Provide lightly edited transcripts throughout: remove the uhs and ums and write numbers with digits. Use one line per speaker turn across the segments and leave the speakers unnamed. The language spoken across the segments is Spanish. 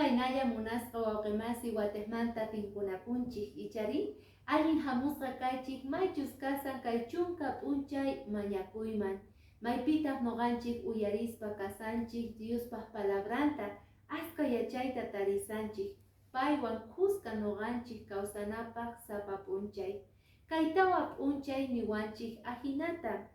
Imaynaya munasqa wawqimasi watejmanta tinkunapunchik ichari allin hamusqa kaychik maychus kasan kay chunka p'unchay mañakuyman maypitaq noqanchik uyarispa kasanchik Diospaq palabranta aska yachayta tarisanchik paywan kuska noqanchik kawsanapaq sapa p'unchay kaytawa p'unchay niwanchik ajinata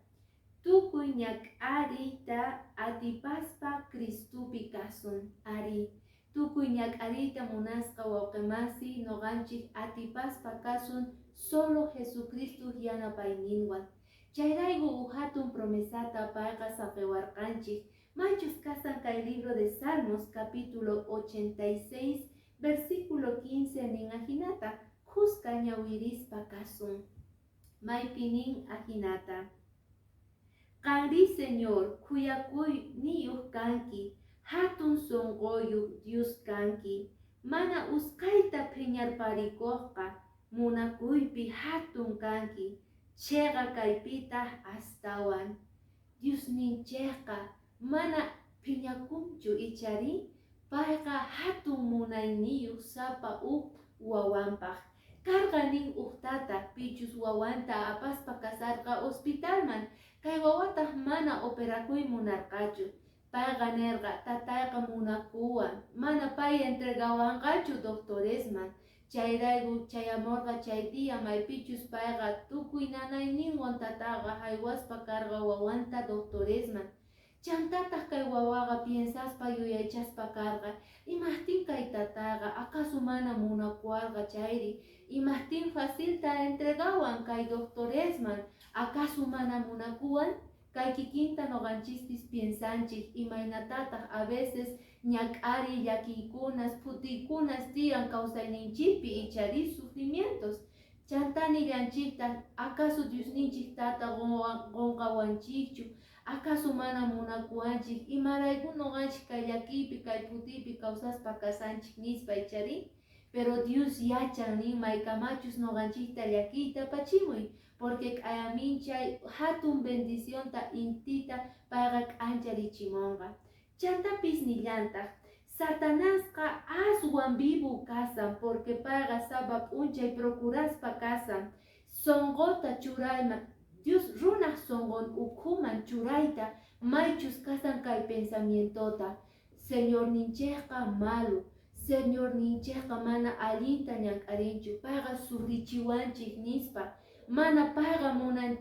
tukuy ñak'ariyta atipaspa Cristupi kasun ari tukuy ñak'ariyta munasqa wawqimasi noqanchik atipaspa kasun solo Jesucristo yanapayninwan chayrayku hatun promesata payqa saqiwarqanchik maychus kasan kay libro de Salmos capítulo 86 versículo 15 nin ajinata kuska ñawirispa kasun maypi nin ajinata Qanri Señor kuyakuy niyuq kanki hatun sonqoyuq Dios kanki mana uskayta phiñarparikuqqa munakuypi hatun kanki chayqa kaypitaq astawan Dios ninchayqa mana phiñakunchu ichari payqa hatun munayniyuq sapa huk wawanpaq karqa nin uqtata pichus wawanta apaspa kasarqa hospitalman kay wawataq mana operakuy munarqachu payqa nirqa tatayqa munakuwan mana pay entregawanqachu doctoresman chayrayku chayamurqa chay dia maypichus payqa tukuy nanayninwan tataqa haywaspa karqa wawanta doctoresman chantataq kay wawaqa piensaspa yuyaychaspa karqa imahtin kay tataqa acaso mana munakuarqa chayri imahtin facilta entregawan kay doctoresman acaso mana munakuwan kay kikinta noqanchispis piensanchik imaynatataq a veces ñak'ari llakiykunas phutiykunas tiyan kawsayninchikpi ichari sufrimientos chantani llanchikta acaso Diosninchik tata qonqawanchikchu acaso mana munakuwanchik imarayku noqanchik kay llakiypi kay phutiypi kawsaspa kasanchik nispa ichari pero Dios yachan nin maykamachus noqanchikta llakiyta pachimuy porque k'ayaminchay hatun bendicionta intita payqa k'ancharichimunqa chantapis nillantaq Satanasqa aswan vivo kasan porque payqa sapa p'unchay procuraspa kasan sonqota churayman Dios runaq sonqon ukhuman churayta maychus kasan kay pensamientota Señor ninchayqa malo Señor ninchayqa mana allinta ñak'arinchu payqa sufrichiwanchik nispa mana payqa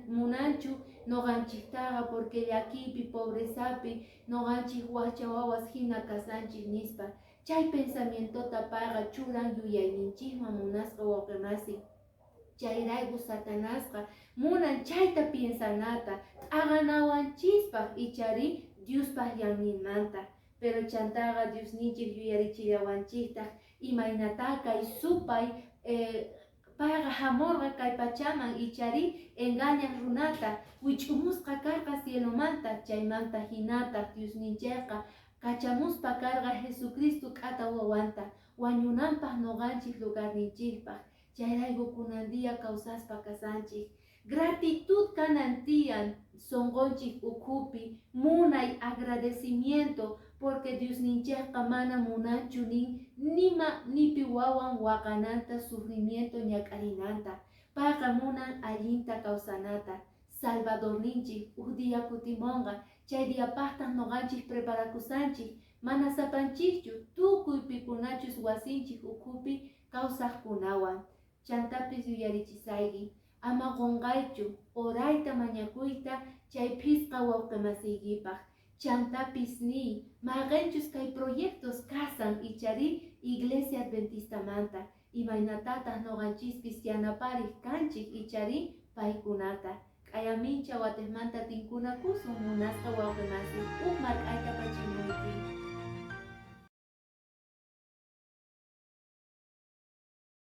munanchu noqanchiktaqa porque llakiypi pobresapi noqanchik wacha wawas hina kasanchik nispa chay pensamientota payqa churan yuyayninchikman munasqa wawqimasi chayrayku Satanasqa munan chayta piensanata t'aqanawanchispaq ichari Diospaq llaninmanta pero chantaqa Diosninchik yuyarichillawanchiktaq imaynata kay supay payqa hamurqa kay pachaman ichari engañaq runata wich'umusqa karqa cielomanta chaymanta hinataq Diosninchayqa kachamuspa karqa Jesucristo k'ata wawanta wañunanpaq noqanchik lugarninchikpaq chayrayku kunan dia kawsaspa kasanchik gratitud kanan tiyan sonqonchik ukhupi munay agradecimiento porque Diosninchayqa mana munanchu nin nima nipi wawan waqananta sufrimiento ñak'arinanta payqa munan allinta kawsanata Salvadorninchik huk dia kutimunqa chay diapaqtaq noqanchik preparakusanchik mana sapanchikchu tukuy pikunachus wasinchik ukhupi kawsaqkunawan chantapis yuyarichisayki ama qunqaychu orayta mañakuyta chay phisqa wawqimasiykipaq chantapis ni maqanchus kay proyectos kasan ichari Iglesia Adventistamanta imaynatataq noqanchispis yanapariq kanchik ichari paykunata k'ayamincha watejmanta tinkunakusun munasqa wawqimasi huk mark'ayta pachimuypi